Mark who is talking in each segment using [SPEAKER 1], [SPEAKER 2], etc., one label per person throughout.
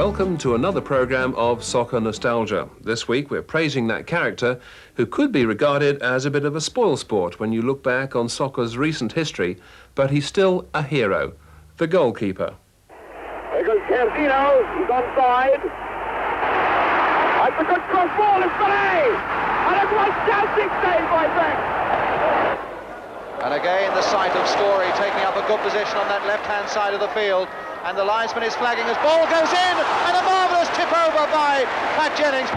[SPEAKER 1] Welcome to another programme of Soccer Nostalgia. This week we're praising that character who could be regarded as a bit of a spoilsport when you look back on soccer's recent history, but he's still a hero, the goalkeeper.
[SPEAKER 2] There goes Cardino, he's onside. That's a good cross ball, it's Belay! And a fantastic save by Beck!
[SPEAKER 3] And again the sight of Story taking up a good position on that left-hand side of the field. And the linesman is flagging as ball goes in, and a marvellous tip over by Pat Jennings.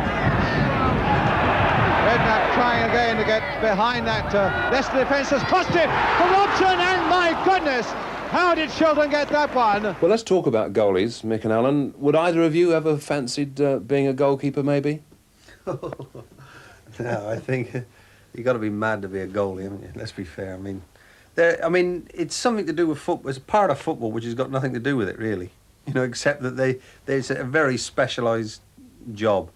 [SPEAKER 3] Redknapp trying again to get behind that Leicester defence, has crossed it for Robson, and my goodness, how did Shilton get that one?
[SPEAKER 1] Well, let's talk about goalies, Mick and Alan. Would either of you ever fancied being a goalkeeper, maybe?
[SPEAKER 4] No, I think you've got to be mad to be a goalie, haven't you? Let's be fair. I mean, it's something to do with football. It's a part of football which has got nothing to do with it, really. You know, except that there's a very specialised job.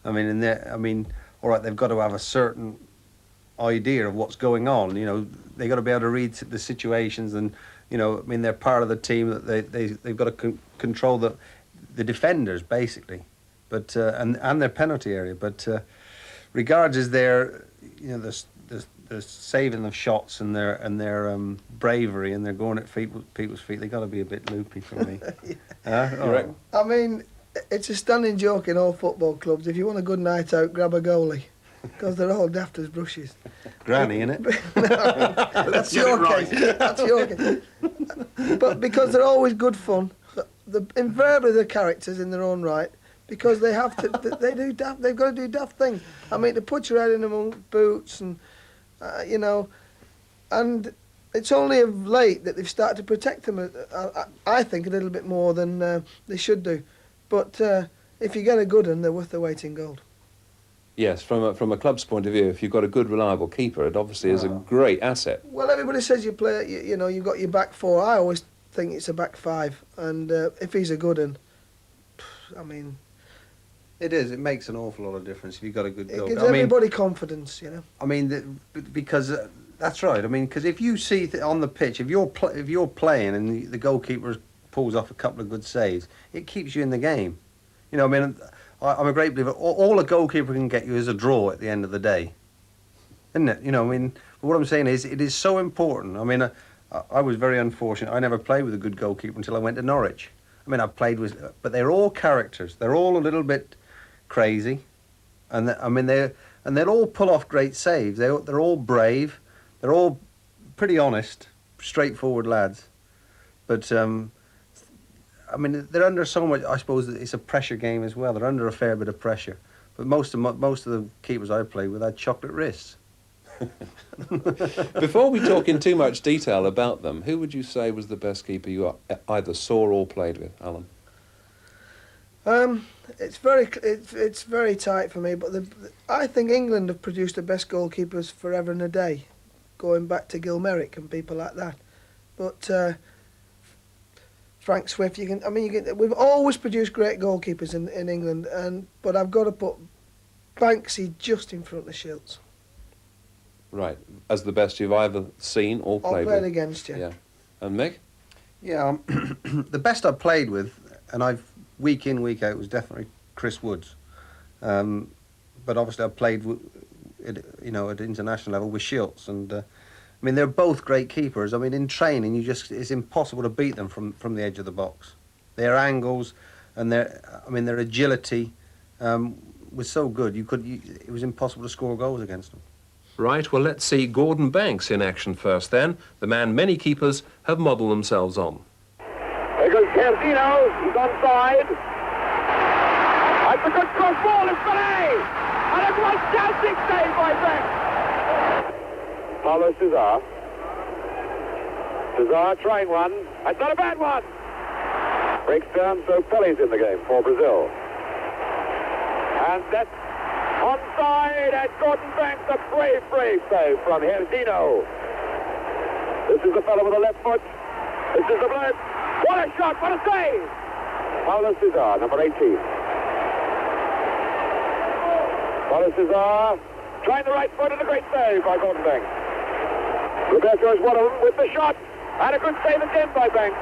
[SPEAKER 4] All right, they've got to have a certain idea of what's going on. You know, they've got to be able to read the situations, and they're part of the team that they've got to control the defenders basically, but and their penalty area. But regards as their the saving of shots and their bravery and they're going at people's feet, they got to be a bit loopy for me.
[SPEAKER 5] I mean, it's a standing joke in all football clubs. If you want a good night out, grab a goalie, because they're all daft as brushes.
[SPEAKER 4] Granny, innit?
[SPEAKER 5] No, that's your case. That's your case. But because they're always good fun, invariably they're characters in their own right. Because they have to, they've got to do daft things. I mean, to put your head in among boots and, and it's only of late that they've started to protect them, I think, a little bit more than they should do. But if you get a good one, they're worth their weight in gold.
[SPEAKER 1] Yes, from a club's point of view, if you've got a good, reliable keeper, it obviously is a great asset.
[SPEAKER 5] Well, everybody says you play, you've got your back four. I always think it's a back five, and if he's a good one, I mean...
[SPEAKER 4] It is. It makes an awful lot of difference if you've got a good goal.
[SPEAKER 5] It gives everybody confidence, you know.
[SPEAKER 4] I mean, because that's right. I mean, because if you see on the pitch, if you're playing and the goalkeeper pulls off a couple of good saves, it keeps you in the game. You know, I mean, I'm a great believer. All a goalkeeper can get you is a draw at the end of the day, isn't it? You know, I mean, what I'm saying is, it is so important. I mean, I was very unfortunate. I never played with a good goalkeeper until I went to Norwich. I mean, I've played with, but they're all characters. They're all a little bit crazy, and they'll all pull off great saves. They're all brave. They're all pretty honest, straightforward lads. But I mean, they're under so much. I suppose it's a pressure game as well. They're under a fair bit of pressure. But most of the keepers I played with had chocolate wrists.
[SPEAKER 1] Before we talk in too much detail about them, who would you say was the best keeper you either saw or played with, Alan?
[SPEAKER 5] It's very tight for me, but I think England have produced the best goalkeepers forever and a day, going back to Gil Merrick and people like that. But Frank Swift, we've always produced great goalkeepers in England, but I've got to put Banksy just in front of Shilts.
[SPEAKER 1] Right, as the best you've either seen or played with.
[SPEAKER 5] Against you.
[SPEAKER 1] Yeah, and Mick?
[SPEAKER 4] Yeah, the best I've played with, and I've week in, week out, was definitely Chris Woods. But obviously I've played, at international level with Shilts, and I mean, they're both great keepers. I mean, in training, it's impossible to beat them from the edge of the box. Their angles and their agility was so good. It was impossible to score goals against them.
[SPEAKER 1] Right, well, let's see Gordon Banks in action first then, the man many keepers have modelled themselves on.
[SPEAKER 2] There goes Cardino, he's onside. That's a good cross ball, it's Belay! And a fantastic save by Beck! Paulo Cesar. Cesar trying one. That's not a bad one! Breaks down, so Pelle's in the game for Brazil. And that's onside, and Gordon Banks, a brave save from Cardino. This is the fellow with the left foot. This is the bloke. What a shot, what a save! Paulo Cesar, number 18. Paulo Cesar trying the right foot, and a great save by Gordon Banks. Roberto is one of them with the shot, and a good save again by Banks.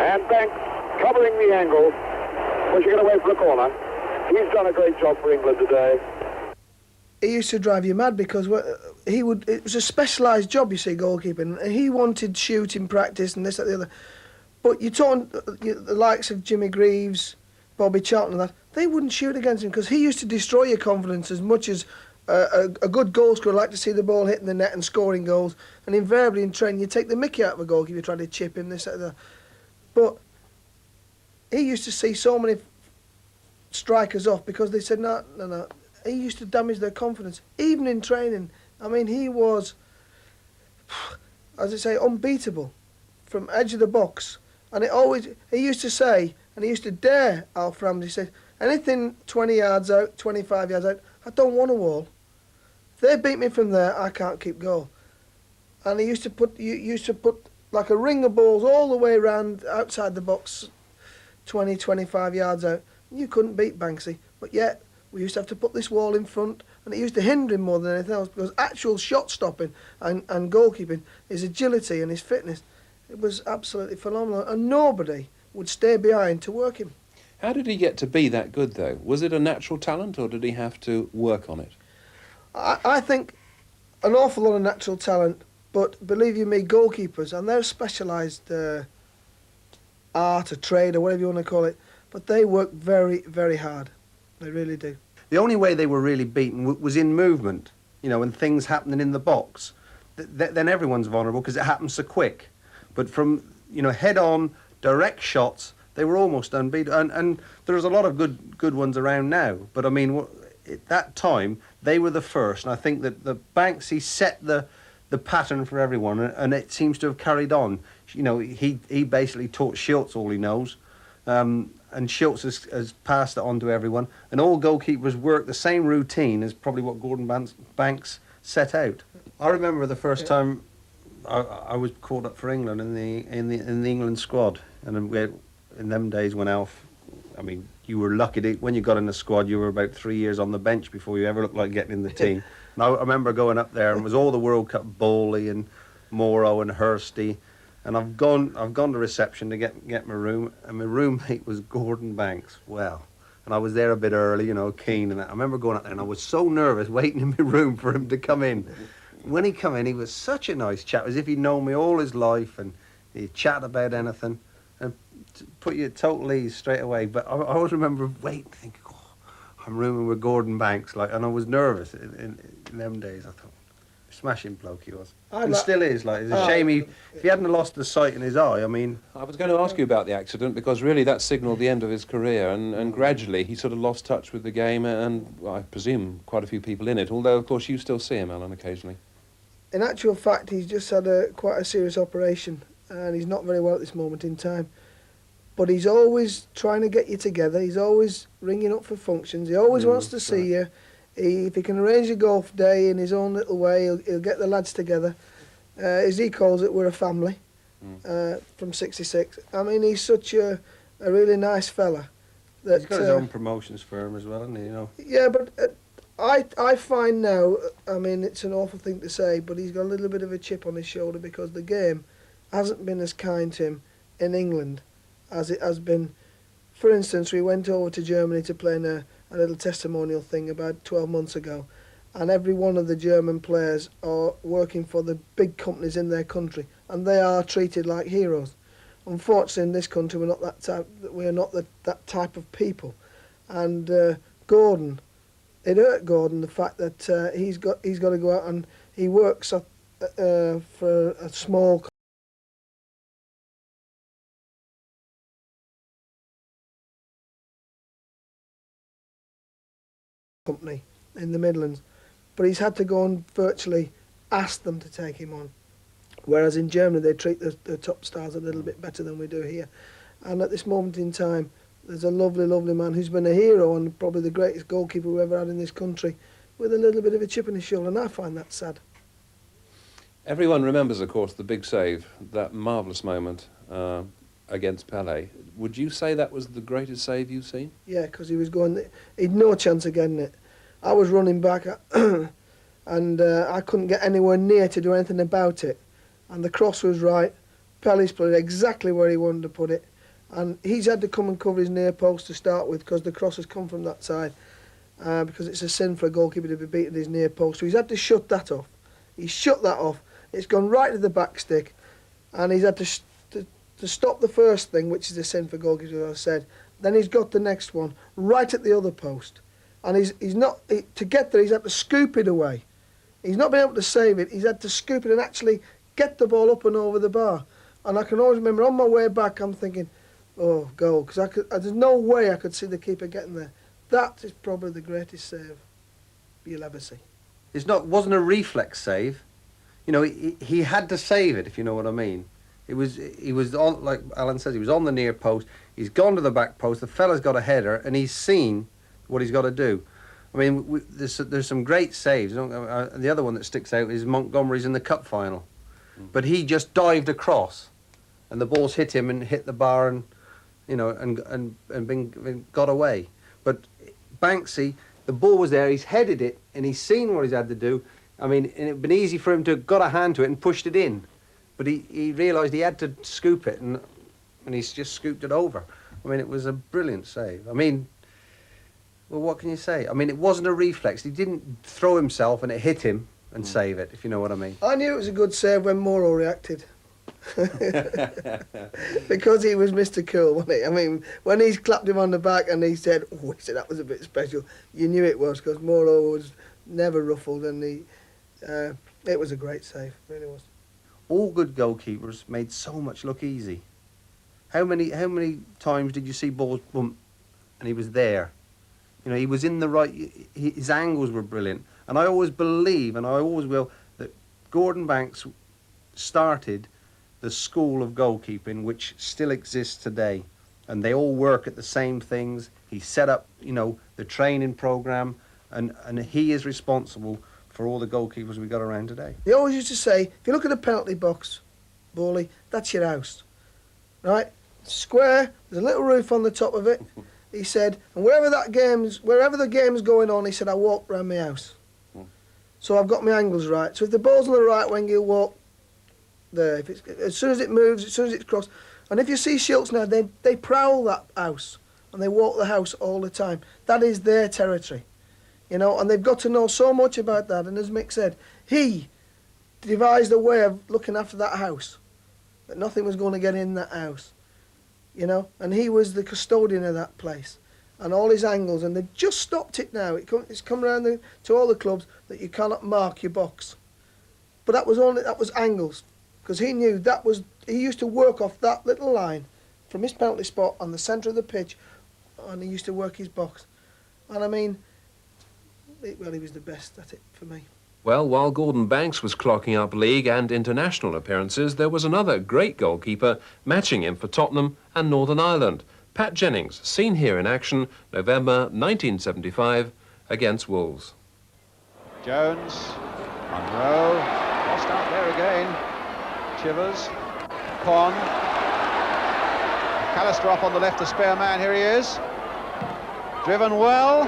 [SPEAKER 2] And Banks covering the angle, pushing it away for a corner. He's done a great job for England today.
[SPEAKER 5] He used to drive you mad because it was a specialised job, you see, goalkeeping. And he wanted shooting practice and this, that, the other. But you talk the likes of Jimmy Greaves, Bobby Charlton and that, they wouldn't shoot against him because he used to destroy your confidence as much as a good goal scorer like to see the ball hitting the net and scoring goals. And invariably in training, you take the mickey out of a goalkeeper, you try to chip him, this, that, the other. But he used to see so many strikers off because they said, no. He used to damage their confidence, even in training. I mean, he was, as I say, unbeatable from edge of the box. And he used to say, and he used to dare Alf Ramsey, he said, anything 20 yards out, 25 yards out, I don't want a wall. If they beat me from there, I can't keep goal. And he used to put like a ring of balls all the way around outside the box, 20, 25 yards out. You couldn't beat Banksy, but yet we used to have to put this wall in front, and it used to hinder him more than anything else because actual shot stopping and goalkeeping, his agility and his fitness, it was absolutely phenomenal, and nobody would stay behind to work him.
[SPEAKER 1] How did he get to be that good, though? Was it a natural talent, or did he have to work on it?
[SPEAKER 5] I think an awful lot of natural talent, but believe you me, goalkeepers, and they're a specialised art, a trade, or whatever you want to call it, but they work very, very hard. They really do.
[SPEAKER 4] The only way they were really beaten was in movement, you know, and things happening in the box. Then everyone's vulnerable because it happens so quick. But from, you know, head-on, direct shots, they were almost unbeatable. And there's a lot of good ones around now. But, I mean, at that time, they were the first. And I think that the Banksy set the pattern for everyone, and it seems to have carried on. You know, he basically taught Schultz all he knows. And Schultz has passed it on to everyone, and all goalkeepers work the same routine as probably what Gordon Banks set out. I remember the first time I was called up for England in the England squad, and in them days when Alf, I mean, you were lucky when you got in the squad. You were about 3 years on the bench before you ever looked like getting in the team. And I remember going up there, and it was all the World Cup Bowley and Morrow and Hursty. And I've gone to reception to get my room, and my roommate was Gordon Banks. Well, and I was there a bit early, you know, keen, and I remember going up there, and I was so nervous waiting in my room for him to come in. When he come in, he was such a nice chap, as if he'd known me all his life, and he'd chat about anything, and put you at total ease straight away. But I always remember waiting, thinking, oh, I'm rooming with Gordon Banks, like, and I was nervous in them days. I thought, smashing bloke he was. And still is, like, it's a shame if he hadn't lost the sight in his eye, I mean...
[SPEAKER 1] I was going to ask you about the accident, because really that signalled the end of his career, and gradually he sort of lost touch with the game, and well, I presume quite a few people in it, although of course you still see him, Alan, occasionally.
[SPEAKER 5] In actual fact, he's just had quite a serious operation, and he's not very well at this moment in time. But he's always trying to get you together, he's always ringing up for functions, he always wants to see you. If he can arrange a golf day in his own little way, he'll get the lads together. As he calls it, we're a family from 66. I mean, he's such a really nice fella.
[SPEAKER 4] He's got his own promotions firm as well, hasn't he? You know.
[SPEAKER 5] Yeah, but I find now, I mean, it's an awful thing to say, but he's got a little bit of a chip on his shoulder because the game hasn't been as kind to him in England as it has been. For instance, we went over to Germany to play in a little testimonial thing about 12 months ago, and every one of the German players are working for the big companies in their country, and they are treated like heroes. Unfortunately, in this country, we're not that type. We're not that type of people. And Gordon, it hurt Gordon the fact that he's got to go out and he works for a small company in the Midlands, but he's had to go and virtually ask them to take him on, whereas in Germany they treat the top stars a little bit better than we do here. And at this moment in time, there's a lovely man who's been a hero and probably the greatest goalkeeper we've ever had in this country, with a little bit of a chip on his shoulder, and I find that sad.
[SPEAKER 1] Everyone remembers, of course, the big save, that marvellous moment against Pelé. Would you say that was the greatest save you've seen?
[SPEAKER 5] Yeah, because he was going, he'd no chance of getting it. I was running back and I couldn't get anywhere near to do anything about it. And the cross was right. Pellé's put it exactly where he wanted to put it. and he's had to come and cover his near post to start with because the cross has come from that side, because it's a sin for a goalkeeper to be beaten his near post. So he's had to shut that off. He's shut that off. It's gone right to the back stick, and he's had to stop the first thing, which is a sin for goalkeepers, as I said. Then he's got the next one right at the other post, and he's not to get there. He's had to scoop it away. He's not been able to save it. He's had to scoop it and actually get the ball up and over the bar. And I can always remember on my way back, I'm thinking, oh, goal, because there's no way I could see the keeper getting there. That is probably the greatest save you'll ever see.
[SPEAKER 4] Wasn't a reflex save. You know, he had to save it, if you know what I mean. He was on, like Alan says, he was on the near post. He's gone to the back post. The fella's got a header, and he's seen what he's got to do. I mean, there's some great saves. The other one that sticks out is Montgomery's in the cup final, but he just dived across, and the ball's hit him and hit the bar, and you know, and got away. But Banksy, the ball was there. He's headed it, and he's seen what he's had to do. I mean, and it'd been easy for him to have got a hand to it and pushed it in, but he realised he had to scoop it, and he's just scooped it over. I mean, it was a brilliant save. I mean, well, what can you say? I mean, it wasn't a reflex. He didn't throw himself and it hit him and save it, if you know what I mean.
[SPEAKER 5] I knew it was a good save when Moro reacted. Because he was Mr. Cool, wasn't he? I mean, when he clapped him on the back and he said that was a bit special, you knew it was, because Moro was never ruffled, and it was a great save, it really was.
[SPEAKER 4] All good goalkeepers made so much look easy. How many times did you see balls bump and he was there? You know, he was in the right, his angles were brilliant. And I always believe, and I always will, that Gordon Banks started the school of goalkeeping, which still exists today. And they all work at the same things. He set up, you know, the training programme, and he is responsible for all the goalkeepers we got around today.
[SPEAKER 5] He always used to say, if you look at a penalty box, Bawley, that's your house. Right? Square, there's a little roof on the top of it. He said, and wherever the game's going on, he said, I walk round my house. So I've got my angles right. So if the ball's on the right wing, he'll walk there. If it's, as soon as it moves, as soon as it's crossed. And if you see Shilts now, they prowl that house, and they walk the house all the time. That is their territory, you know, and they've got to know so much about that. And as Mick said, he devised a way of looking after that house, that nothing was going to get in that house. You know, and he was the custodian of that place, and all his angles, and they've just stopped it now. It's come around to all the clubs that you cannot mark your box, but that was angles, because he knew he used to work off that little line from his penalty spot on the centre of the pitch, and he used to work his box, and I mean, he was the best at it for me.
[SPEAKER 1] Well, while Gordon Banks was clocking up league and international appearances, there was another great goalkeeper matching him for Tottenham and Northern Ireland. Pat Jennings, seen here in action, November 1975 against Wolves.
[SPEAKER 3] Jones, Monroe, lost out there again. Chivers, Con, McAllister up on the left, the spare man, here he is. Driven well,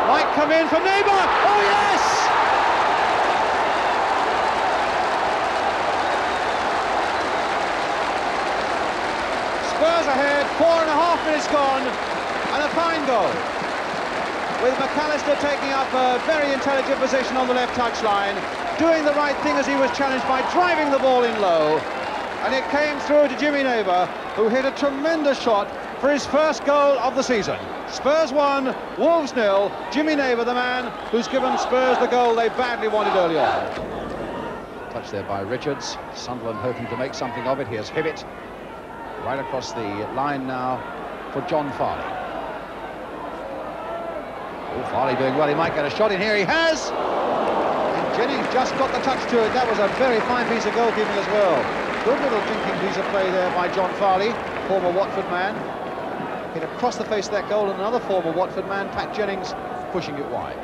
[SPEAKER 3] might come in from Neighbour, oh yes! Spurs ahead, 4.5 minutes gone, and a fine goal. With McAllister taking up a very intelligent position on the left touchline, doing the right thing as he was challenged by driving the ball in low, and it came through to Jimmy Neighbour, who hit a tremendous shot for his first goal of the season. Spurs 1, Wolves 0. Jimmy Neighbour, the man who's given Spurs the goal they badly wanted early on. Touch there by Richards. Sunderland hoping to make something of it. Here's Hibbett. Right across the line now for John Farley. Oh, Farley doing well. He might get a shot in here. He has! And Jennings just got the touch to it. That was a very fine piece of goalkeeping as well. Good little jinking piece of play there by John Farley, former Watford man. Hit across the face of that goal, and another former Watford man, Pat Jennings, pushing it wide.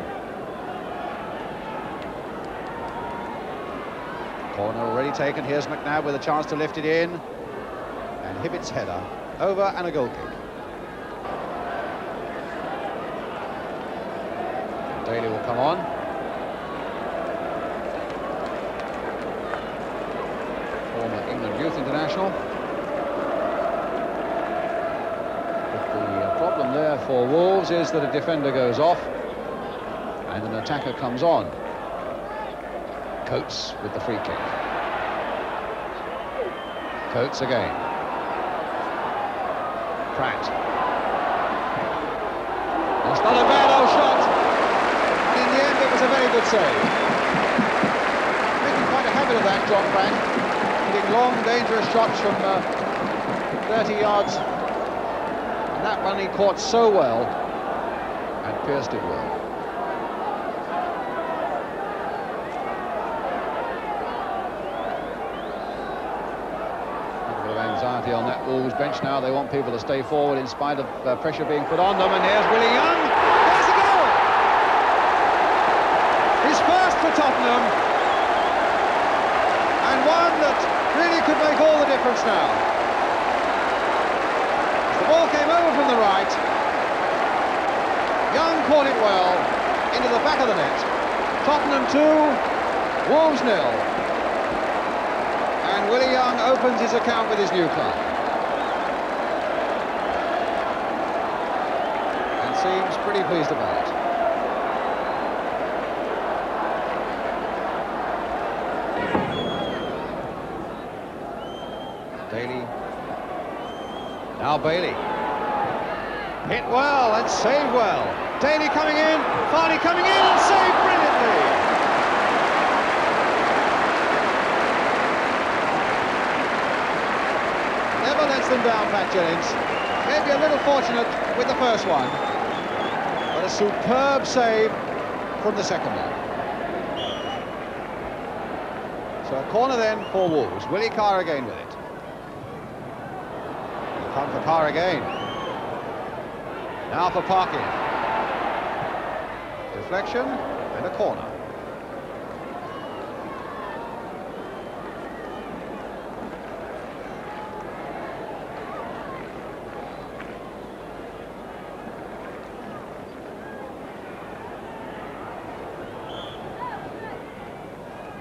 [SPEAKER 3] Corner already taken. Here's McNabb with a chance to lift it in. And Hibbett's header over, and a goal kick. Daly will come on. Former England youth international. for Wolves is that a defender goes off and an attacker comes on. Coates with the free kick. Coates again. Pratt. It's not a bad old shot. And in the end, it was a very good save. Making quite a habit of that, John Pratt. Hitting long, dangerous shots from 30 yards. And that one he caught so well and pierced it well. Anxiety on that Wolves bench now. They want people to stay forward in spite of pressure being put on them. And here's Willie Young. There's a goal! His first for Tottenham. And one that really could make all the difference now. As the ball came over from the right, Young caught it well into the back of the net. Tottenham 2, Wolves 0. And Willie Young opens his account with his new club. And seems pretty pleased about it. Daly. Now Bailey. Hit well and saved well. Daly coming in, Varney coming in and saved brilliantly. Never lets them down, Pat Jennings. Maybe a little fortunate with the first one, but a superb save from the second one. So a corner then for Wolves. Willie Carr again with it. He'll come for Carr again. Now for Parkin. Deflection and a corner.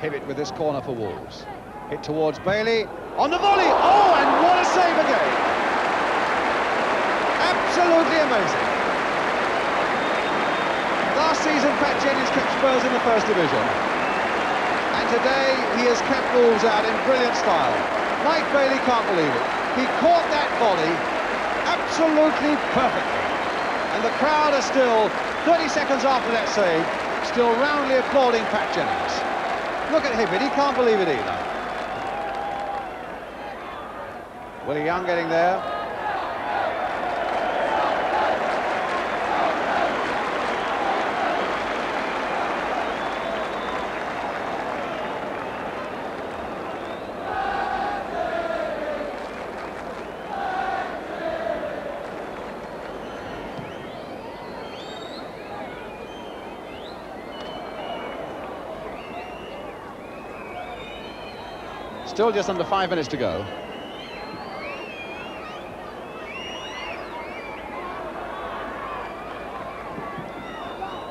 [SPEAKER 3] Hibbett with this corner for Wolves. Hit towards Bailey. On the volley! Oh, and what a save again! Absolutely amazing. Last season, Pat Jennings kept Spurs in the First Division. And today, he has kept Wolves out in brilliant style. Mike Bailey can't believe it. He caught that volley absolutely perfectly. And the crowd are still, 30 seconds after that save, still roundly applauding Pat Jennings. Look at Hibbett, he can't believe it either. Willie Young getting there. Still just under 5 minutes to go.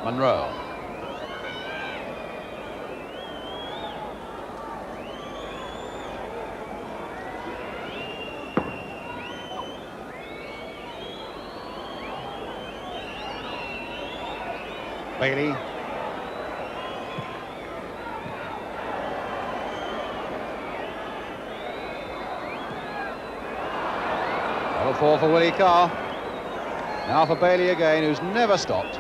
[SPEAKER 3] Monroe. Bailey. Four for Willie Carr. Now for Bailey again, who's never stopped.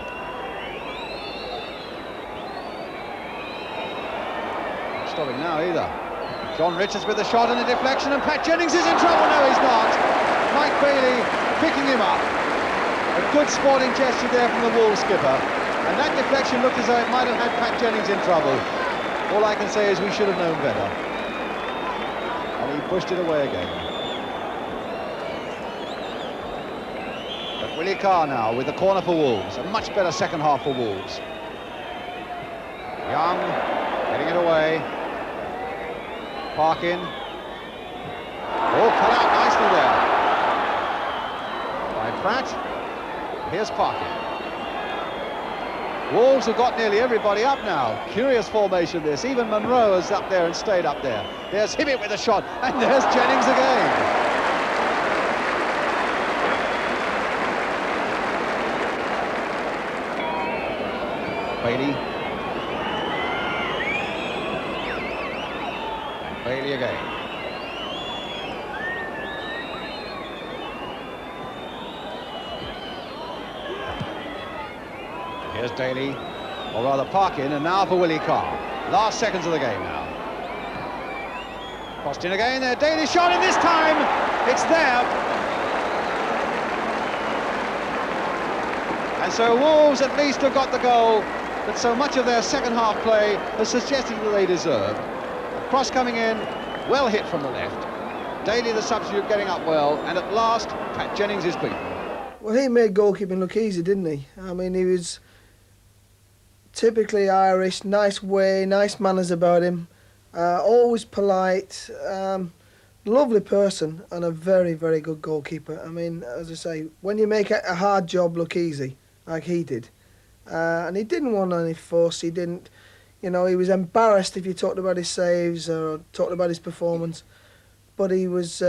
[SPEAKER 3] Not stopping now either. John Richards with the shot and a deflection, and Pat Jennings is in trouble. No, he's not. Mike Bailey picking him up. A good sporting gesture there from the Wolves skipper. And that deflection looked as though it might have had Pat Jennings in trouble. All I can say is we should have known better. And he pushed it away again. Willie Carr now with the corner for Wolves. A much better second half for Wolves. Young getting it away. Parkin. Oh, cut out nicely there by Pratt. Here's Parkin. Wolves have got nearly everybody up now. Curious formation this. Even Monroe is up there and stayed up there. There's Hibbett with a shot, and there's Jennings again. Bailey. Bailey again. Here's Daly, or rather Parkin, and now for Willie Carr. Last seconds of the game now. Crossed in again there, Daly shot in this time, it's there. And so Wolves at least have got the goal that so much of their second half play has suggested that they deserved. A cross coming in, well hit from the left. Daly, the substitute, getting up well, and at last, Pat Jennings is beaten.
[SPEAKER 5] Well, he made goalkeeping look easy, didn't he? I mean, he was typically Irish, nice way, nice manners about him, always polite, lovely person, and a very, very good goalkeeper. I mean, as I say, when you make a hard job look easy, like he did, and he didn't want any fuss, he didn't, you know, he was embarrassed if you talked about his saves or talked about his performance, but he was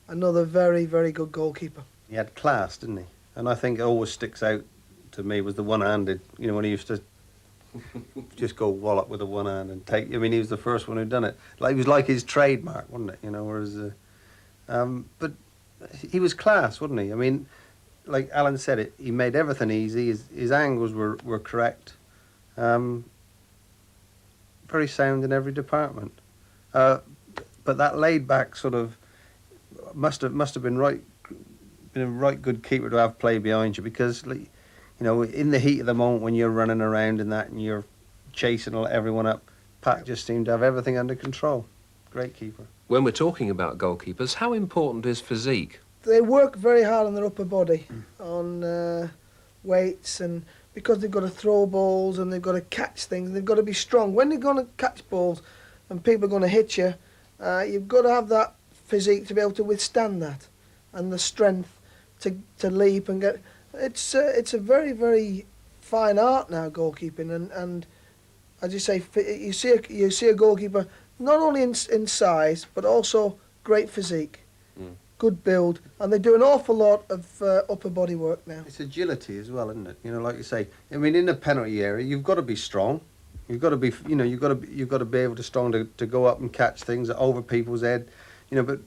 [SPEAKER 5] another very, very good goalkeeper.
[SPEAKER 4] He had class, didn't he? And I think it always sticks out to me was the one-handed, you know, when he used to just go wallop with the one hand and take. I mean, he was the first one who'd done it. Like, it was like his trademark, wasn't it? You know, whereas, but he was class, wasn't he? I mean, like Alan said, it. He made everything easy. His angles were correct. Very sound in every department. But that laid back sort of must have been been a right good keeper to have play behind you, because, like, you know, in the heat of the moment when you're running around and that and you're chasing everyone up, Pat just seemed to have everything under control. Great keeper.
[SPEAKER 1] When we're talking about goalkeepers, how important is physique?
[SPEAKER 5] They work very hard on their upper body, on weights, and because they've got to throw balls and they've got to catch things, they've got to be strong. When they're going to catch balls and people are going to hit you, you've got to have that physique to be able to withstand that, and the strength to leap and get. It's a very, very fine art now, goalkeeping, and as you say, you see a goalkeeper not only in size but also great physique, good build, and they do an awful lot of upper body work now.
[SPEAKER 4] It's agility as well, isn't it? You know, like you say. I mean, in the penalty area, you've got to be strong. You've got to be, you know, you've got to be able to go up and catch things over people's head, you know. But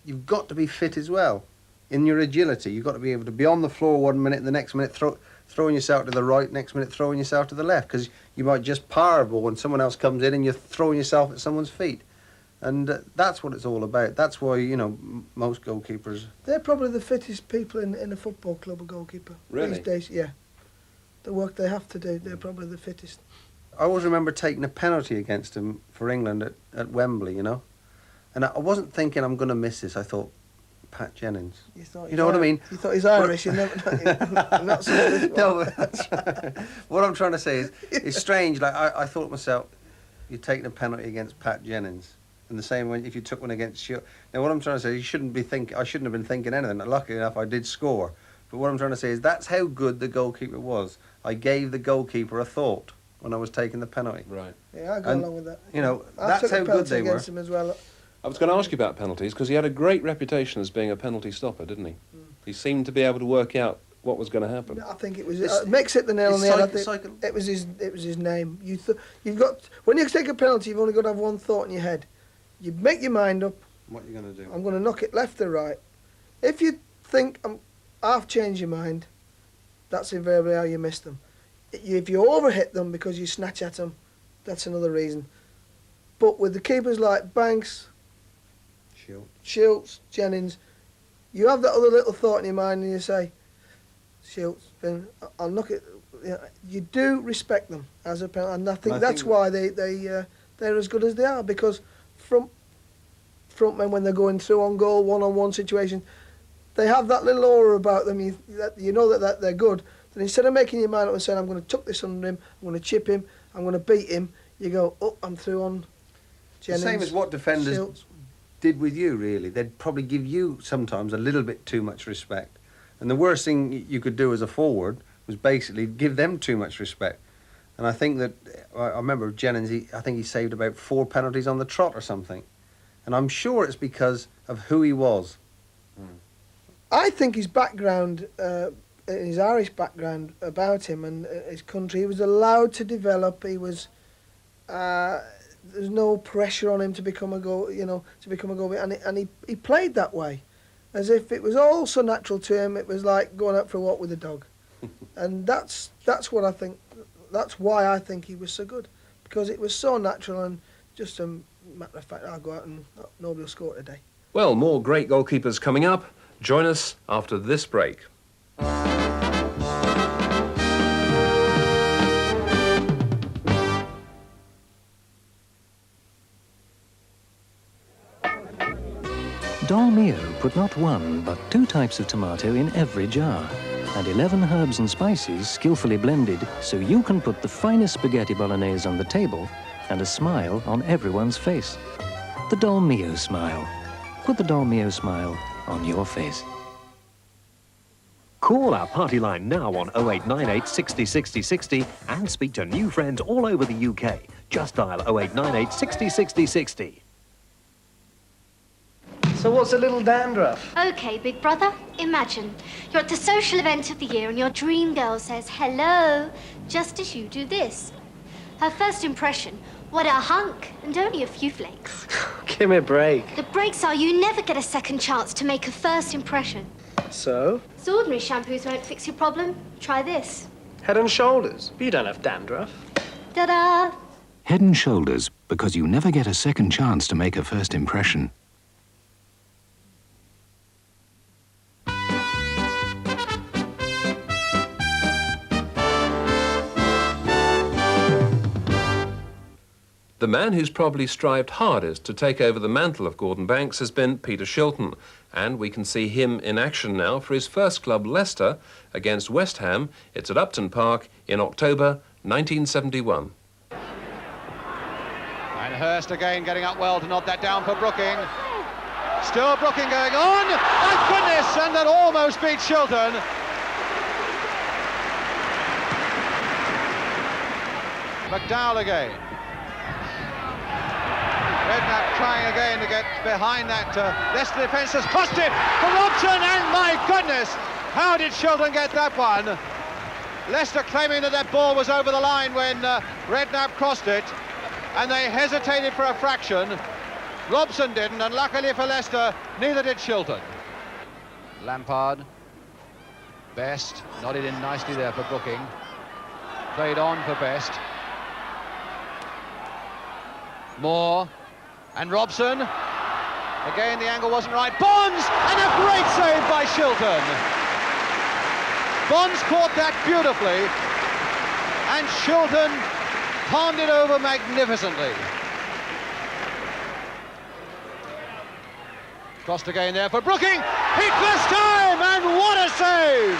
[SPEAKER 4] you've got to be fit as well. In your agility, you've got to be able to be on the floor 1 minute, and the next minute throwing yourself to the right, next minute throwing yourself to the left, because you might just power a ball when someone else comes in and you're throwing yourself at someone's feet. And that's what it's all about. That's why, you know, most goalkeepers...
[SPEAKER 5] They're probably the fittest people in a football club, a goalkeeper.
[SPEAKER 1] Really?
[SPEAKER 5] These days, yeah. The work they have to do, they're probably the fittest.
[SPEAKER 4] I always remember taking a penalty against him for England at Wembley, you know. And I wasn't thinking I'm going to miss this. I thought, Pat Jennings. You know what I mean?
[SPEAKER 5] You thought he's Irish, you're not so good.
[SPEAKER 4] No, that's right. What I'm trying to say is, it's strange. Like, I thought to myself, you're taking a penalty against Pat Jennings. And the same way if you took one against Shield. Now, what I'm trying to say is, I shouldn't have been thinking anything. Luckily enough, I did score. But what I'm trying to say is, that's how good the goalkeeper was. I gave the goalkeeper a thought when I was taking the penalty.
[SPEAKER 1] Right.
[SPEAKER 5] Yeah, I go along with that.
[SPEAKER 4] You know,
[SPEAKER 5] I
[SPEAKER 4] that's
[SPEAKER 5] took a
[SPEAKER 4] how good
[SPEAKER 5] penalty
[SPEAKER 4] they were.
[SPEAKER 5] against him as well.
[SPEAKER 1] I was going to ask you about penalties, because he had a great reputation as being a penalty stopper, didn't he? He seemed to be able to work out what was going to happen.
[SPEAKER 5] I think it was Mick's hit the nail on the head. I think it was his name. You've got, when you take a penalty, you've only got to have one thought in your head. You make your mind up.
[SPEAKER 4] What are you going to do?
[SPEAKER 5] I'm going to knock it left or right. If you think I've changed your mind, that's invariably how you miss them. If you overhit them because you snatch at them, that's another reason. But with the keepers like Banks, Schultz, Jennings, you have that other little thought in your mind and you say, Schultz, I'll knock it. You do respect them as a penalty, and I think that's why they're as good as they are, because frontmen, when they're going through on goal, one-on-one situation, they have that little aura about them. You know that they're good. Then instead of making your mind up and saying, I'm going to tuck this under him, I'm going to chip him, I'm going to beat him, you go, oh, I'm through on Jennings.
[SPEAKER 4] The same as what defenders
[SPEAKER 5] Schultz
[SPEAKER 4] did with you, really. They'd probably give you sometimes a little bit too much respect. And the worst thing you could do as a forward was basically give them too much respect. And I think that, I remember Jennings, I think he saved about 4 penalties on the trot or something. And I'm sure it's because of who he was.
[SPEAKER 5] I think his background his Irish background about him and his country. He was allowed to develop. He was there's no pressure on him to become a goal, to become a goalkeeper, and he played that way, as if it was all so natural to him. It was like going out for a walk with a dog, and that's what I think. That's why I think he was so good, because it was so natural and just a matter of fact. I'll go out and nobody will score today.
[SPEAKER 1] Well, more great goalkeepers coming up. Join us after this break.
[SPEAKER 6] Dolmio put not one, but 2 types of tomato in every jar, and 11 herbs and spices skillfully blended so you can put the finest spaghetti bolognese on the table and a smile on everyone's face. The Dolmio smile. Put the Dolmio smile on your face.
[SPEAKER 7] Call our party line now on 0898 60 60 60 and speak to new friends all over the UK. Just dial 0898 60 60 60.
[SPEAKER 8] So what's a little dandruff?
[SPEAKER 9] Okay, big brother, imagine you're at the social event of the year and your dream girl says hello, just as you do this. Her first impression, what a hunk, and only a few flakes.
[SPEAKER 8] Give me a break.
[SPEAKER 9] The breaks are you never get a second chance to make a first impression.
[SPEAKER 8] So?
[SPEAKER 9] So ordinary shampoos won't fix your problem. Try this.
[SPEAKER 8] Head and Shoulders. But you don't have dandruff.
[SPEAKER 9] Ta-da!
[SPEAKER 10] Head and Shoulders, because you never get a second chance to make a first impression.
[SPEAKER 1] The man who's probably strived hardest to take over the mantle of Gordon Banks has been Peter Shilton, and we can see him in action now for his first club, Leicester, against West Ham. It's at Upton Park in October 1971.
[SPEAKER 3] And Hurst again getting up well to nod that down for Brooking. Still Brooking going on. My goodness, and that almost beat Shilton. McDowell again. Redknapp trying again to get behind that Leicester defence, has crossed it for Robson, and my goodness, how did Shilton get that one? Leicester claiming that that ball was over the line when Redknapp crossed it, and they hesitated for a fraction. Robson didn't, and luckily for Leicester, neither did Shilton. Lampard, Best, nodded in nicely there for Brooking. Played on for Best. Moore. And Robson, again the angle wasn't right. Bonds, and a great save by Shilton. Bonds caught that beautifully, and Shilton palmed it over magnificently. Crossed again there for Brooking, hit first time, and what a save!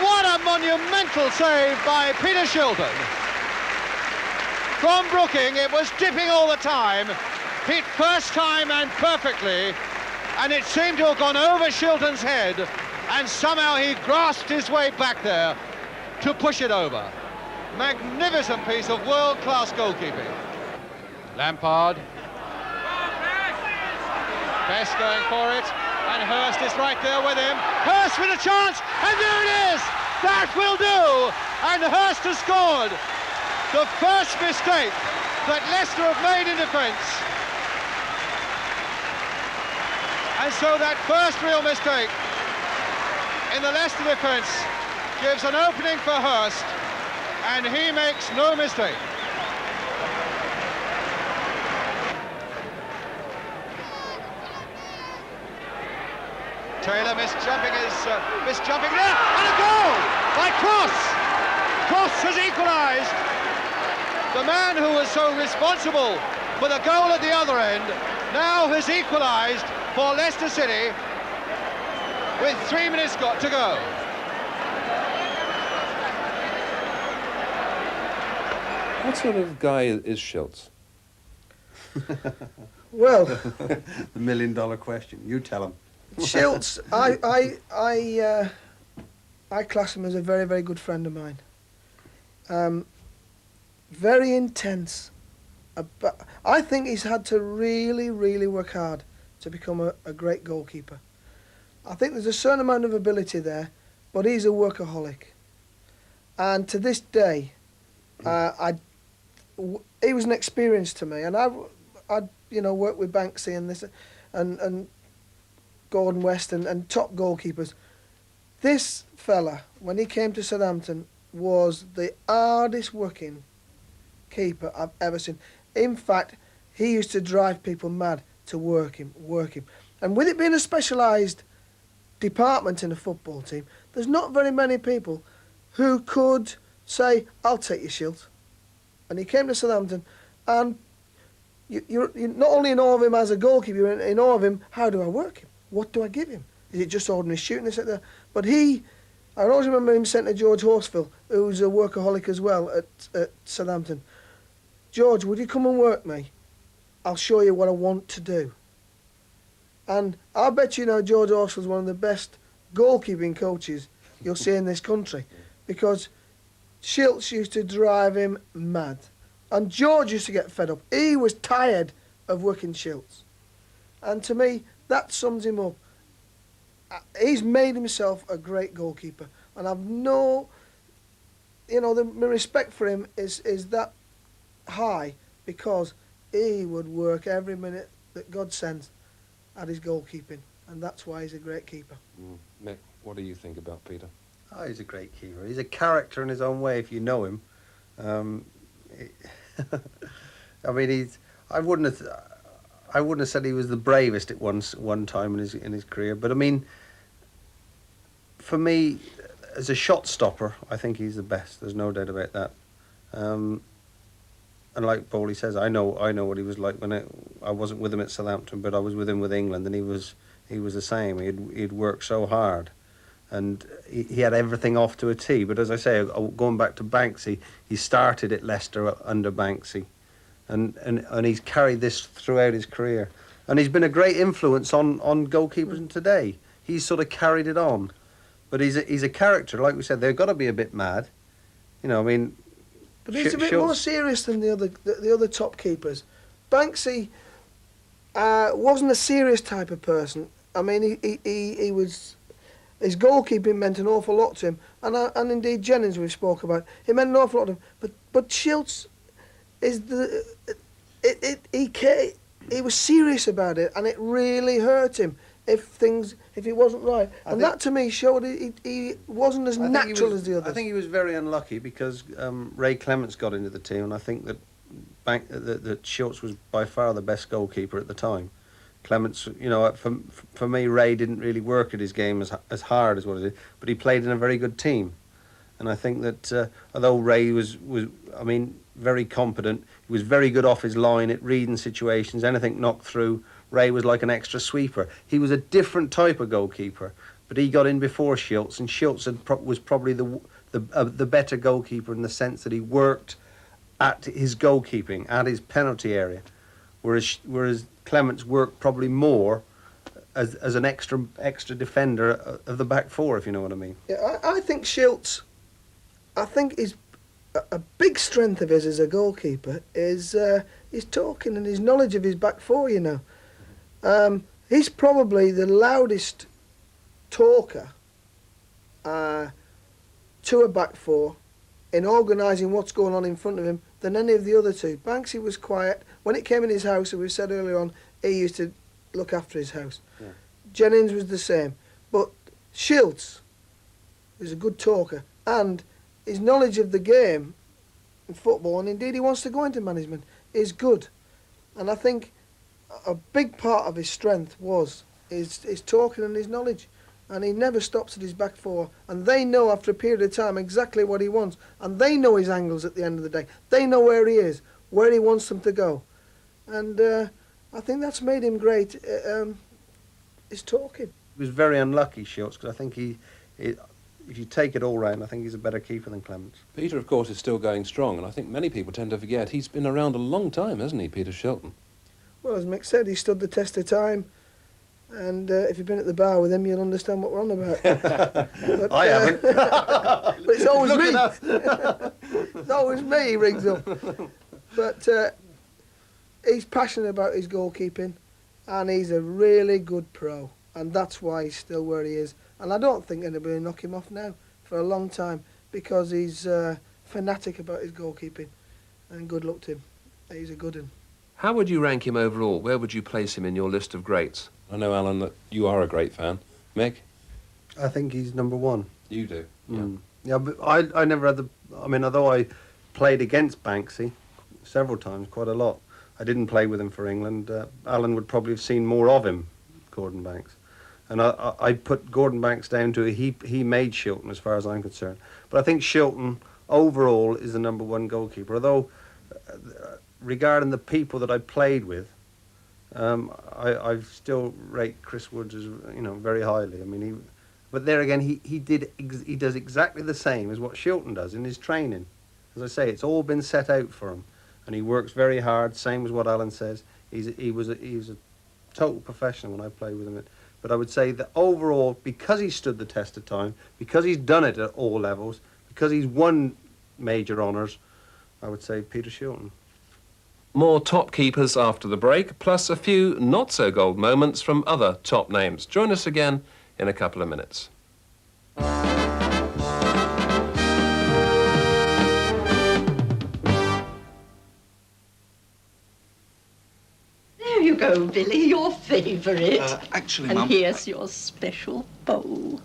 [SPEAKER 3] What a monumental save by Peter Shilton. From Brooking, it was dipping all the time, hit first time and perfectly, and it seemed to have gone over Shilton's head, and somehow he grasped his way back there to push it over. Magnificent piece of world-class goalkeeping. Lampard. Best going for it, and Hurst is right there with him. Hurst with a chance, and there it is! That will do! And Hurst has scored! The first mistake that Leicester have made in defence. And so that first real mistake in the Leicester defence gives an opening for Hurst, and he makes no mistake. Taylor missed jumping there, and a goal by Cross. Cross has equalised. The man who was so responsible for the goal at the other end now has equalised for Leicester City with 3 minutes got to go.
[SPEAKER 1] What sort of guy is Shilts?
[SPEAKER 5] Well,
[SPEAKER 4] The $1 million question. You tell him.
[SPEAKER 5] Shilts, I class him as a very, very good friend of mine. Very intense. But I think he's had to really, really work hard to become a great goalkeeper. I think there's a certain amount of ability there, but he's a workaholic. And to this day, he was an experience to me. And I'd worked with Banksy and this, and Gordon West and top goalkeepers. This fella, when he came to Southampton, was the hardest working keeper I've ever seen. In fact, he used to drive people mad to work him. And with it being a specialised department in a football team, there's not very many people who could say, I'll take your Shilt. And he came to Southampton, and you're not only in awe of him as a goalkeeper, you're in awe of him, how do I work him? What do I give him? Is it just ordinary shooting? But I always remember him saying to George Horsfield, who's a workaholic as well at Southampton, George, would you come and work me? I'll show you what I want to do. And I bet you know George Horsfield's one of the best goalkeeping coaches you'll see in this country, because Shilts used to drive him mad. And George used to get fed up. He was tired of working Shilts. And to me, that sums him up. He's made himself a great goalkeeper. And I've my respect for him is that high, because he would work every minute that God sends at his goalkeeping. And that's why he's a great keeper.
[SPEAKER 1] Mick, what do you think about Peter?
[SPEAKER 4] Oh, he's a great keeper. He's a character in his own way if you know him. I mean, I wouldn't have said he was the bravest at one time in his career, but I mean, for me, as a shot stopper, I think he's the best. There's no doubt about that. And like Paulie says, I know what he was like when I wasn't with him at Southampton, but I was with him with England, and he was the same. He'd worked so hard, and he had everything off to a T. But as I say, going back to Banksy, he started at Leicester under Banksy, and he's carried this throughout his career, and he's been a great influence on goalkeepers today. He's sort of carried it on, but he's a character, like we said. They've got to be a bit mad, I mean.
[SPEAKER 5] But he's a bit more serious than the other top keepers. Banksy wasn't a serious type of person. I mean, he was. His goalkeeping meant an awful lot to him, and indeed Jennings we spoke about. It meant an awful lot to him. But Shilts is he was serious about it, and it really hurt him if he wasn't right. And that to me showed he wasn't as natural as the others.
[SPEAKER 4] I think he was very unlucky because Ray Clements got into the team, and I think that that Shilts was by far the best goalkeeper at the time. Clements, for me, Ray didn't really work at his game as hard as what he did, but he played in a very good team. And I think that although Ray was very competent, he was very good off his line at reading situations, anything knocked through. Ray was like an extra sweeper. He was a different type of goalkeeper, but he got in before Shilts, and Shilts was probably the better goalkeeper in the sense that he worked at his goalkeeping, at his penalty area, whereas Clements worked probably more as an extra defender of the back four, if you know what I mean.
[SPEAKER 5] Yeah, I think Shilts, is a big strength of his as a goalkeeper is his talking and his knowledge of his back four, He's probably the loudest talker to a back four in organising what's going on in front of him than any of the other two. Banksy was quiet. When it came in his house, as we said earlier on, he used to look after his house. Yeah. Jennings was the same. But Shilts is a good talker, and his knowledge of the game in football, and indeed he wants to go into management, is good. And I think a big part of his strength was his talking and his knowledge, and he never stops at his back four, and they know after a period of time exactly what he wants, and they know his angles at the end of the day. They know where he is, where he wants them to go, and I think that's made him great. His talking.
[SPEAKER 4] He was very unlucky, Shilts, because I think if you take it all round, I think he's a better keeper than Clements.
[SPEAKER 1] Peter, of course, is still going strong, and I think many people tend to forget he's been around a long time, hasn't he, Peter Shilton?
[SPEAKER 5] Well, as Mick said, he stood the test of time, and if you've been at the bar with him, you'll understand what we're on about. But,
[SPEAKER 4] I haven't.
[SPEAKER 5] But it's always me. It's always me he rings up. But he's passionate about his goalkeeping, and he's a really good pro. and that's why he's still where he is. And I don't think anybody will knock him off now for a long time, because he's fanatic about his goalkeeping, and good luck to him. He's a good one.
[SPEAKER 1] How would you rank him overall? Where would you place him in your list of greats?
[SPEAKER 11] I know, Alan, that you are a great fan. Mick?
[SPEAKER 4] I think he's number one.
[SPEAKER 11] You do?
[SPEAKER 4] Yeah, but I never had the... I mean, although I played against Banksy several times, quite a lot, I didn't play with him for England. Alan would probably have seen more of him, Gordon Banks. And I put Gordon Banks down to he made Shilton, as far as I'm concerned. But I think Shilton, overall, is the number one goalkeeper. Although, regarding the people that I played with, I still rate Chris Woods as, very highly. I mean, but there again, he does exactly the same as what Shilton does in his training. As I say, it's all been set out for him, and he works very hard. Same as what Alan says. He was a total professional when I played with him. But I would say that overall, because he's stood the test of time, because he's done it at all levels, because he's won major honours, I would say Peter Shilton.
[SPEAKER 1] More top keepers after the break, plus a few not-so-gold moments from other top names. Join us again in a couple of minutes.
[SPEAKER 12] There you go, Billy, your favourite.
[SPEAKER 13] Actually,
[SPEAKER 12] and
[SPEAKER 13] Mum...
[SPEAKER 12] here's your special bowl.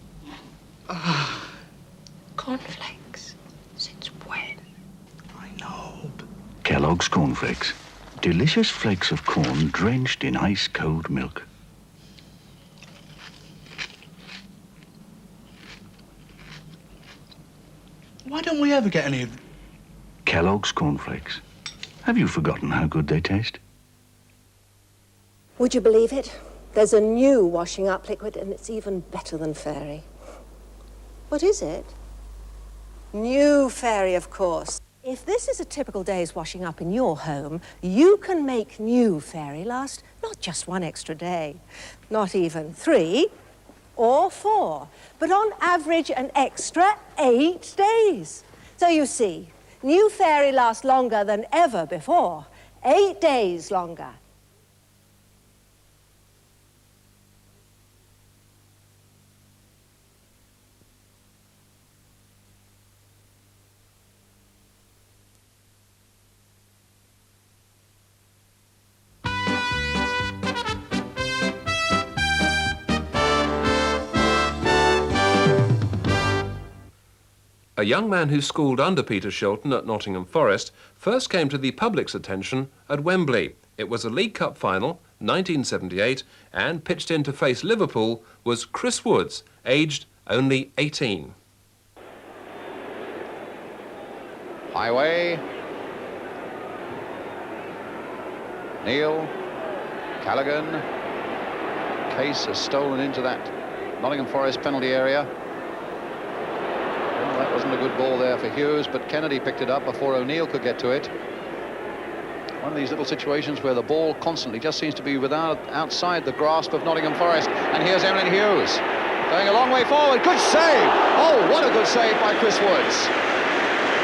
[SPEAKER 13] Cornflakes? Since when? I know, but...
[SPEAKER 10] Kellogg's Cornflakes. Delicious flakes of corn drenched in ice-cold milk.
[SPEAKER 13] Why don't we ever get any of...
[SPEAKER 10] Kellogg's Cornflakes. Have you forgotten how good they taste?
[SPEAKER 14] Would you believe it? There's a new washing up liquid and it's even better than Fairy. What is it? New Fairy, of course. If this is a typical day's washing up in your home, you can make new Fairy last not just one extra day, not even 3 or 4, but on average an extra 8 days. So you see, new Fairy lasts longer than ever before, 8 days longer.
[SPEAKER 1] A young man who schooled under Peter Shilton at Nottingham Forest first came to the public's attention at Wembley. It was a League Cup final, 1978, and pitched in to face Liverpool was Chris Woods, aged only 18.
[SPEAKER 15] Highway. Neal. Callaghan. Case has stolen into that Nottingham Forest penalty area. Well, that wasn't a good ball there for Hughes, but Kennedy picked it up before O'Neill could get to it. One of these little situations where the ball constantly just seems to be outside the grasp of Nottingham Forest. And here's Emlyn Hughes going a long way forward. Good save! Oh, what a good save by Chris Woods.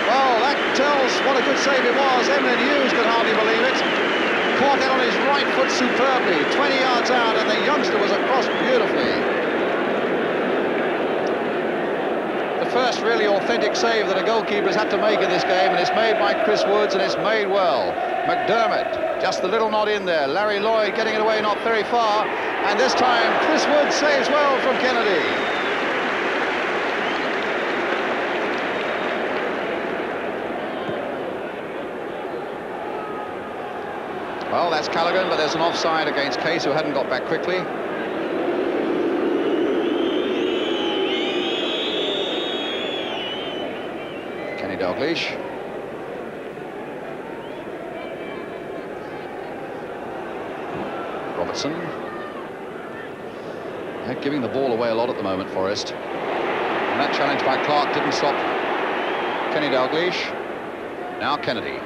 [SPEAKER 15] Well, that tells what a good save it was. Emlyn Hughes could hardly believe it. Caught it on his right foot superbly, 20 yards out, and the youngster was across beautifully. First really authentic save that a goalkeeper's had to make in this game, and it's made by Chris Woods, and it's made well. McDermott, just the little nod in there. Larry Lloyd getting it away not very far, and this time Chris Woods saves well from Kennedy. Well, that's Callaghan, but there's an offside against Case, who hadn't got back quickly. Dalglish. Robertson. They're giving the ball away a lot at the moment, Forest. And that challenge by Clark didn't stop Kenny Dalglish. Now Kennedy.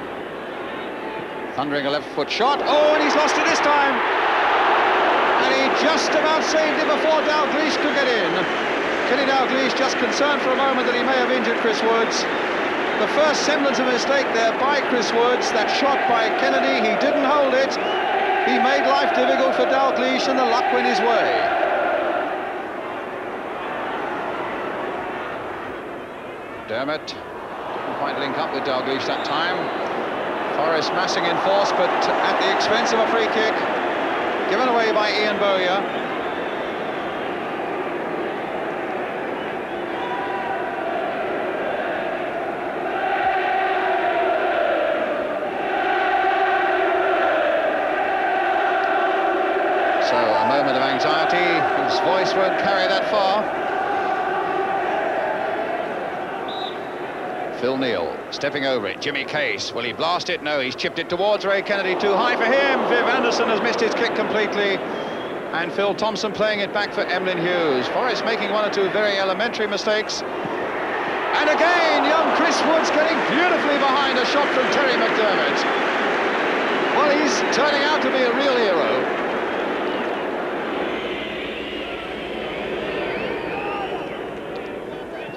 [SPEAKER 15] Thundering a left-foot shot. Oh, and he's lost it this time. And he just about saved it before Dalglish could get in. Kenny Dalglish just concerned for a moment that he may have injured Chris Woods. The first semblance of a mistake there by Chris Woods. That shot by Kennedy, he didn't hold it. He made life difficult for Dalglish, and the luck went his way. McDermott didn't quite link up with Dalglish that time. Forrest massing in force, but at the expense of a free kick given away by Ian Bowyer. So a moment of anxiety, whose voice won't carry that far. Phil Neal stepping over it. Jimmy Case, will he blast it? No, he's chipped it towards Ray Kennedy. Too high for him. Viv Anderson has missed his kick completely. And Phil Thompson playing it back for Emlyn Hughes. Forrest making one or two very elementary mistakes. And again, young Chris Woods getting beautifully behind a shot from Terry McDermott. Well, he's turning out to be a real hero.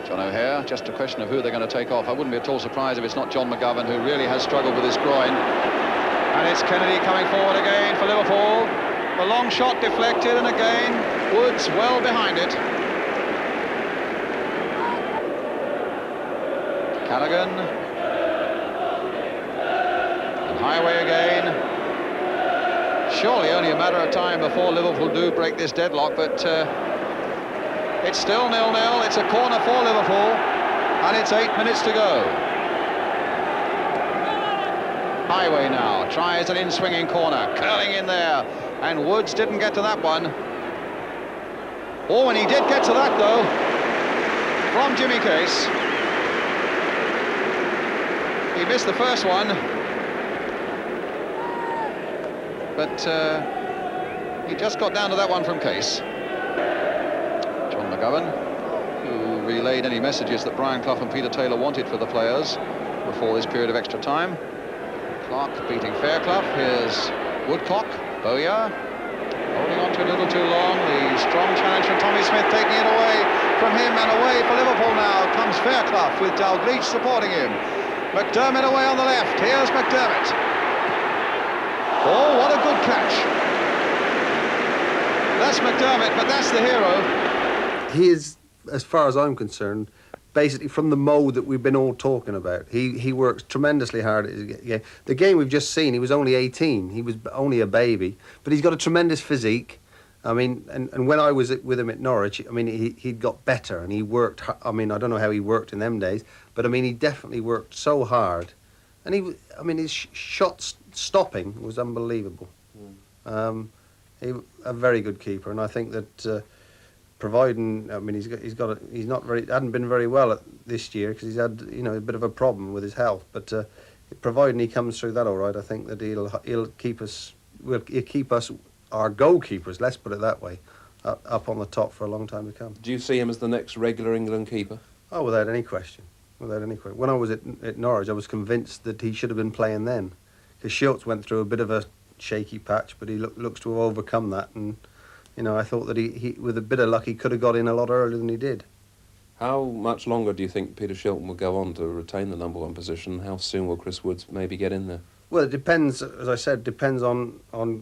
[SPEAKER 15] John O'Hare, just a question of who they're going to take off. I wouldn't be at all surprised if it's not John McGovern, who really has struggled with his groin. And it's Kennedy coming forward again for Liverpool. The long shot deflected, and again, Woods well behind it. Callaghan. And Highway again. Surely only a matter of time before Liverpool do break this deadlock, but it's still 0-0. It's a corner for Liverpool, and it's 8 minutes to go. Highway now tries an in-swinging corner, curling in there, and Woods didn't get to that one. Oh, and he did get to that, though, from Jimmy Case. He missed the first one, but he just got down to that one from Case. McGovern, who relayed any messages that Brian Clough and Peter Taylor wanted for the players before this period of extra time. Clark beating Fairclough. Here's Woodcock. Bowyer holding on to it a little too long. The strong challenge from Tommy Smith, taking it away from him, and away for Liverpool now comes Fairclough with Dalglish supporting him. McDermott away on the left. Here's McDermott. Oh, what a good catch. That's McDermott, but that's the hero.
[SPEAKER 4] He is, as far as I'm concerned, basically from the mould that we've been all talking about. He works tremendously hard at his game. The game we've just seen, he was only 18. He was only a baby, but he's got a tremendous physique. I mean, and when I was with him at Norwich, I mean, he'd got better and he worked. I mean, I don't know how he worked in them days, but I mean, he definitely worked so hard. And his shot stopping was unbelievable. He a very good keeper, and I think that. Providing, I mean, hadn't been very well this year because he's had, a bit of a problem with his health. But providing he comes through that all right, I think that he'll keep us, our goalkeepers, let's put it that way, up on the top for a long time to come.
[SPEAKER 11] Do you see him as the next regular England keeper?
[SPEAKER 4] Oh, without any question, without any question. When I was at Norwich, I was convinced that he should have been playing then, because Schultz went through a bit of a shaky patch, but he looks to have overcome that and. I thought that he, with a bit of luck, he could have got in a lot earlier than he did.
[SPEAKER 11] How much longer do you think Peter Shilton will go on to retain the #1 position? How soon will Chris Woods maybe get in there?
[SPEAKER 4] Well, it depends, as I said, depends on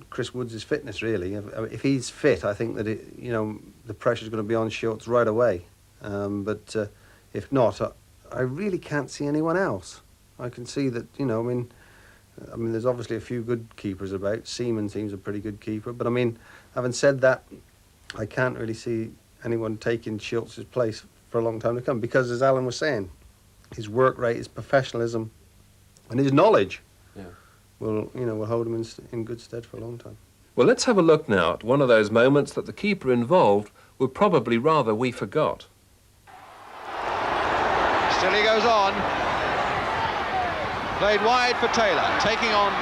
[SPEAKER 4] Chris Woods' fitness, really. If he's fit, I think that, the pressure's going to be on Schultz right away. But if not, I really can't see anyone else. I can see that, I mean, there's obviously a few good keepers about. Seaman seems a pretty good keeper. But, I mean, having said that, I can't really see anyone taking Schultz's place for a long time to come. Because, as Alan was saying, his work rate, his professionalism, and his knowledge will hold him in good stead for a long time.
[SPEAKER 1] Well, let's have a look now at one of those moments that the keeper involved would probably rather we forgot.
[SPEAKER 15] Still he goes on. Played wide for Taylor, taking on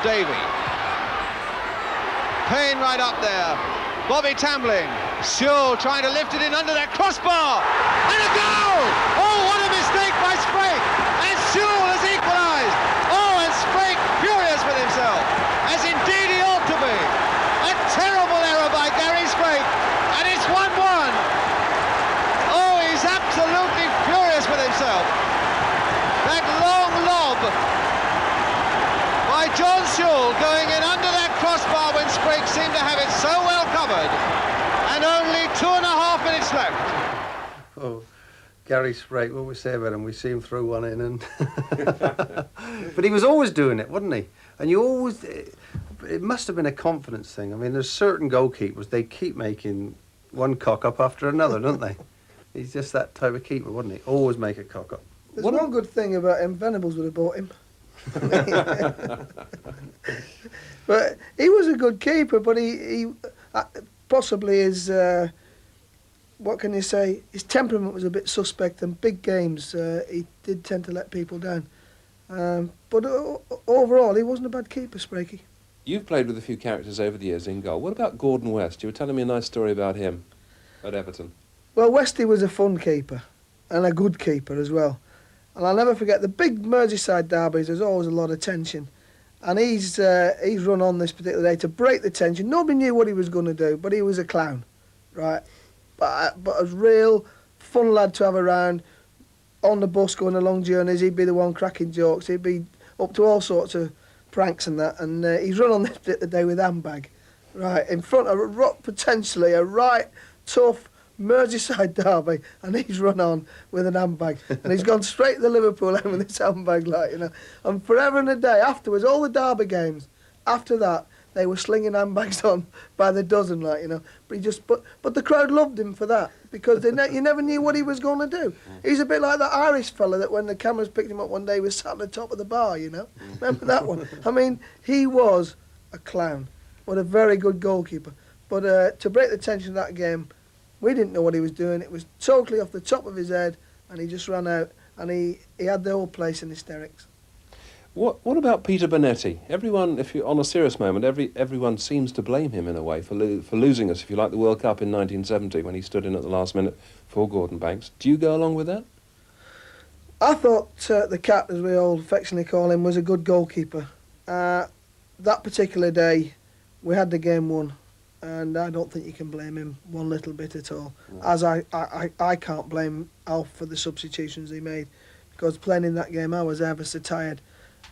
[SPEAKER 15] Davey. Payne right up there. Bobby Tambling. Sewell trying to lift it in under that crossbar. And a goal! Oh, what a mistake by Sprake! And Sewell has equalised. Oh, and Sprake furious with himself, as indeed he ought to be. A terrible error by Gary Sprake, and it's 1-1. Oh, he's absolutely furious with himself. That long lob by John Sewell going in under that crossbar when Sprake seemed to have it so well covered, and only 2.5 minutes left.
[SPEAKER 4] Oh, Gary Sprake, what we say about him, we see him throw one in, and but he was always doing it, wasn't he? And you always, it must have been a confidence thing. I mean, there's certain goalkeepers, they keep making one cock up after another, don't they? He's just that type of keeper, wasn't he? Always make a cock up.
[SPEAKER 5] There's one good thing about him. Venables would have bought him. But he was a good keeper, but he possibly his, what can you say, his temperament was a bit suspect, and big games he did tend to let people down. But overall, he wasn't a bad keeper, Sprakey.
[SPEAKER 11] You've played with a few characters over the years in goal. What about Gordon West? You were telling me a nice story about him at Everton.
[SPEAKER 5] Well, Westy was a fun keeper and a good keeper as well. And I'll never forget the big Merseyside derbies. There's always a lot of tension, and he's run on this particular day to break the tension. Nobody knew what he was going to do, but he was a clown, right? But a real fun lad to have around. On the bus going on long journeys, he'd be the one cracking jokes. He'd be up to all sorts of pranks and that. And he's run on this particular day with handbag, right in front of potentially a right tough Merseyside derby, and he's run on with an handbag, and he's gone straight to the Liverpool end with this handbag, like, you know. And forever and a day afterwards, all the derby games after that, they were slinging handbags on by the dozen, like, you know. But the crowd loved him for that, because you never knew what he was going to do. He's a bit like that Irish fella that when the cameras picked him up one day, he was sat at the top of the bar, you know. Remember that one? I mean, he was a clown, but a very good goalkeeper. But to break the tension of that game, we didn't know what he was doing. It was totally off the top of his head, and he just ran out, and he had the whole place in hysterics.
[SPEAKER 11] What about Peter Bonetti? Everyone, if you're on a serious moment, everyone seems to blame him in a way for losing us, if you like, the World Cup in 1970 when he stood in at the last minute for Gordon Banks. Do you go along with that?
[SPEAKER 5] I thought the Cat, as we all affectionately call him, was a good goalkeeper. That particular day, we had the game won, and I don't think you can blame him one little bit at all. No. As I can't blame Alf for the substitutions he made, because playing in that game I was ever so tired,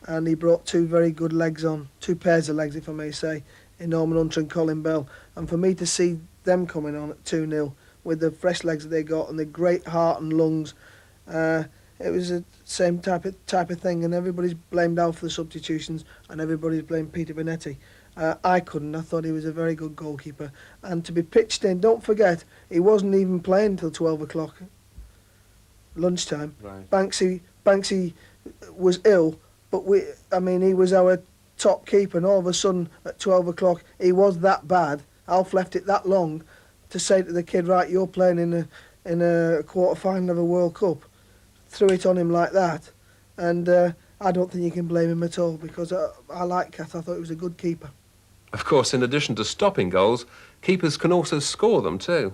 [SPEAKER 5] and he brought two very good legs on, two pairs of legs if I may say, in Norman Hunter and Colin Bell, and for me to see them coming on at 2-0 with the fresh legs that they got and the great heart and lungs, it was the same type of thing, and everybody's blamed Alf for the substitutions and everybody's blamed Peter Bonetti. I couldn't. I thought he was a very good goalkeeper. And to be pitched in, don't forget, he wasn't even playing until 12 o'clock, lunchtime.
[SPEAKER 11] Right.
[SPEAKER 5] Banksy was ill, but he was our top keeper, and all of a sudden, at 12 o'clock, he was that bad. Alf left it that long to say to the kid, right, you're playing in a quarter-final of a World Cup. Threw it on him like that. And I don't think you can blame him at all, because I like Cat. I thought he was a good keeper.
[SPEAKER 1] Of course, in addition to stopping goals, keepers can also score them too.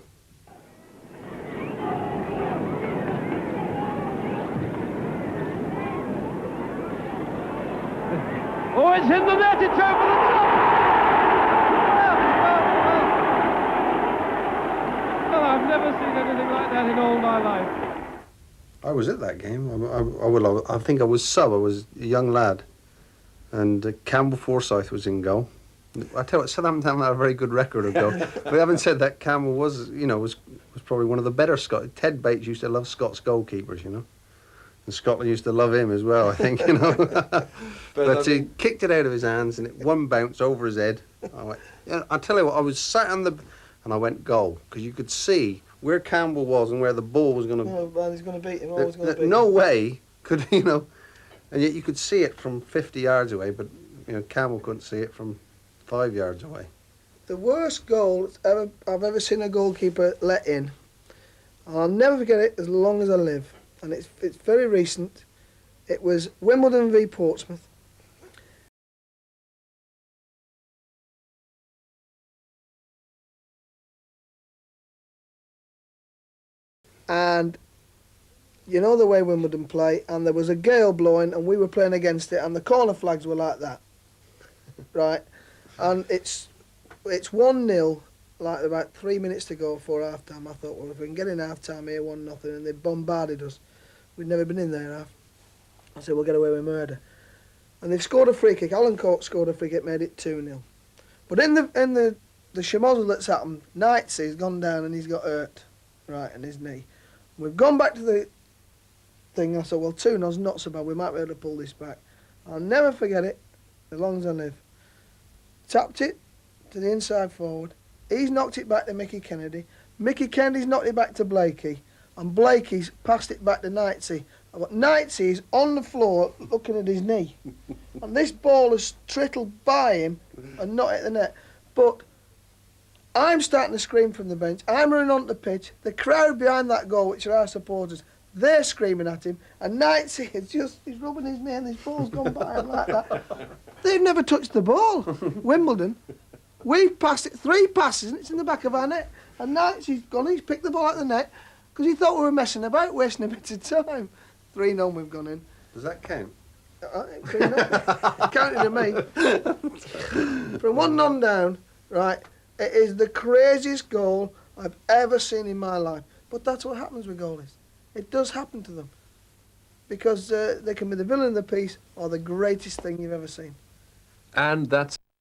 [SPEAKER 3] Oh, it's in the net, it's over the top! Well, I've never seen anything like that in all my life.
[SPEAKER 4] I was at that game. I think I was sub. I was a young lad, and Campbell Forsyth was in goal. I tell you what, Southampton haven't had a very good record of goal. But having said that, Campbell was probably one of the better Scots. Ted Bates used to love Scots goalkeepers, you know, and Scotland used to love him as well, I think, you know. but he kicked it out of his hands, and it one bounce over his head. I went, I tell you what, I was sat on the, and I went goal, because you could see where Campbell was and where the ball was going to.
[SPEAKER 5] Oh, man, he's going to beat him. Always going to beat him.
[SPEAKER 4] No way could, you know, and yet you could see it from 50 yards away, but you know, Campbell couldn't see it from 5 yards away.
[SPEAKER 5] The worst goal I've ever seen a goalkeeper let in, and I'll never forget it as long as I live, and it's very recent. It was Wimbledon v Portsmouth. And you know the way Wimbledon play, and there was a gale blowing and we were playing against it, and the corner flags were like that, right? And it's 1-0, like about 3 minutes to go before half time. I thought, well, if we can get in half time here 1-0, and they bombarded us. We'd never been in there half. I said, we'll get away with murder. And they've scored a free kick. Alan Court scored a free kick, made it 2-0. But in the schmozzle that's happened, Knightsey's gone down and he's got hurt, right, in his knee. We've gone back to the thing. I thought, well, 2-0's not so bad. We might be able to pull this back. I'll never forget it as long as I live. Tapped it to the inside forward. He's knocked it back to Mickey Kennedy. Mickey Kennedy's knocked it back to Blakey. And Blakey's passed it back to Knightsey. But Knightsey's on the floor looking at his knee. And this ball has trittled by him and not hit the net. But I'm starting to scream from the bench. I'm running onto the pitch. The crowd behind that goal, which are our supporters, they're screaming at him. And Knightsey is he's rubbing his knee and this ball's gone by him like that. They've never touched the ball, Wimbledon. We've passed it 3 passes and it's in the back of our net. And Knightsey's gone, he's picked the ball out of the net because he thought we were messing about, wasting a bit of time. 3-0 we've gone in.
[SPEAKER 4] Does that count?
[SPEAKER 5] 3-0. Counted to me. From 1-0 down, right, it is the craziest goal I've ever seen in my life. But that's what happens with goalies. It does happen to them. Because they can be the villain of the piece or the greatest thing you've ever seen.
[SPEAKER 1] And that's